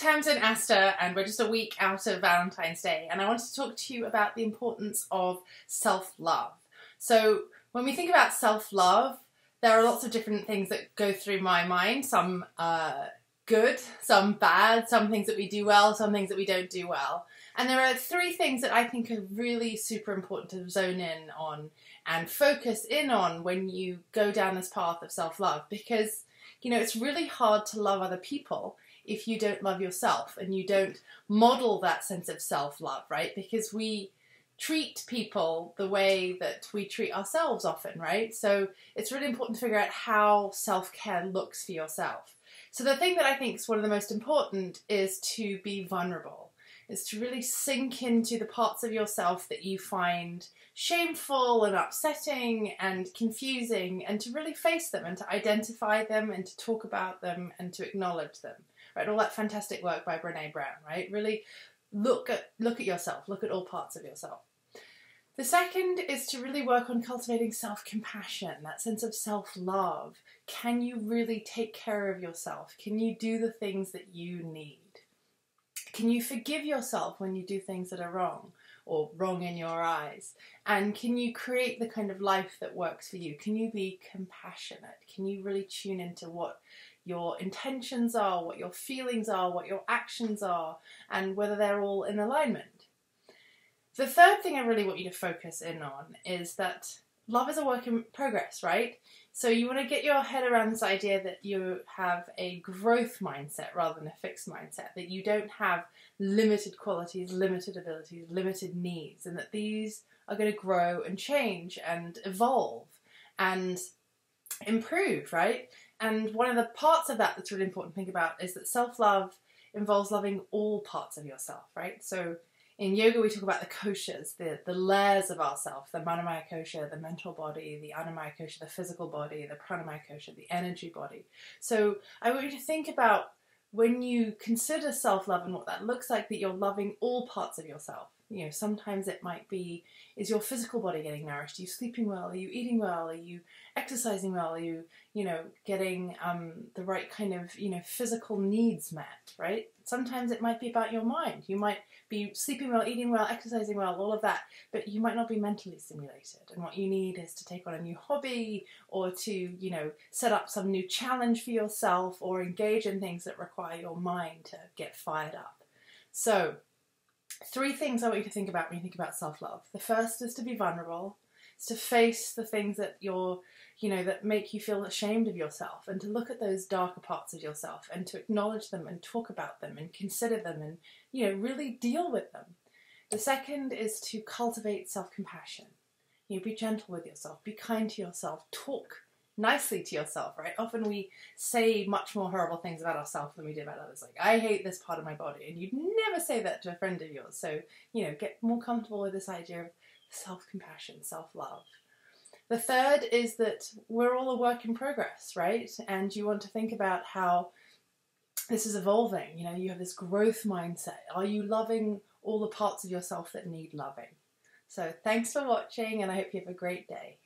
Tamsin Astor, and we're just a week out of Valentine's Day, and I wanted to talk to you about the importance of self-love. So when we think about self-love, there are lots of different things that go through my mind. Some good, some bad, some things that we do well, some things that we don't do well. And there are three things that I think are really super important to zone in on and focus in on when you go down this path of self-love, because, you know, it's really hard to love other people if you don't love yourself and you don't model that sense of self-love, right? Because we treat people the way that we treat ourselves often, right? So it's really important to figure out how self-care looks for yourself. So the thing that I think is one of the most important is to be vulnerable, is to really sink into the parts of yourself that you find shameful and upsetting and confusing, and to really face them and to identify them and to talk about them and to acknowledge them. Right, all that fantastic work by Brené Brown, right? Really look at yourself, look at all parts of yourself. The second is to really work on cultivating self-compassion, that sense of self-love. Can you really take care of yourself? Can you do the things that you need? Can you forgive yourself when you do things that are wrong or wrong in your eyes? And can you create the kind of life that works for you? Can you be compassionate? Can you really tune into what your intentions are, what your feelings are, what your actions are, and whether they're all in alignment? The third thing I really want you to focus in on is that love is a work in progress, right? So you want to get your head around this idea that you have a growth mindset rather than a fixed mindset, that you don't have limited qualities, limited abilities, limited needs, and that these are going to grow and change and evolve and improve, right? And one of the parts of that that's really important to think about is that self-love involves loving all parts of yourself, right? So in yoga we talk about the koshas, the layers of ourself, the manomaya kosha, the mental body, the annamaya kosha, the physical body, the pranamaya kosha, the energy body. So I want you to think about, when you consider self-love and what that looks like, that you're loving all parts of yourself. You know, sometimes it might be, is your physical body getting nourished? Are you sleeping well? Are you eating well? Are you exercising well? Are you, getting the right kind of, physical needs met, right? Sometimes it might be about your mind. You might be sleeping well, eating well, exercising well, all of that, but you might not be mentally stimulated. And what you need is to take on a new hobby, or to, set up some new challenge for yourself, or engage in things that require your mind to get fired up. So, three things I want you to think about when you think about self-love. The first is to be vulnerable. It's to face the things that that make you feel ashamed of yourself, and to look at those darker parts of yourself and to acknowledge them and talk about them and consider them and, really deal with them. The second is to cultivate self-compassion. Be gentle with yourself, be kind to yourself, talk nicely to yourself, right? Often we say much more horrible things about ourselves than we do about others. Like, I hate this part of my body, and you'd never say that to a friend of yours. So, get more comfortable with this idea of self-compassion, self-love. The third is that we're all a work in progress, right? And you want to think about how this is evolving. You have this growth mindset. Are you loving all the parts of yourself that need loving? So thanks for watching, and I hope you have a great day.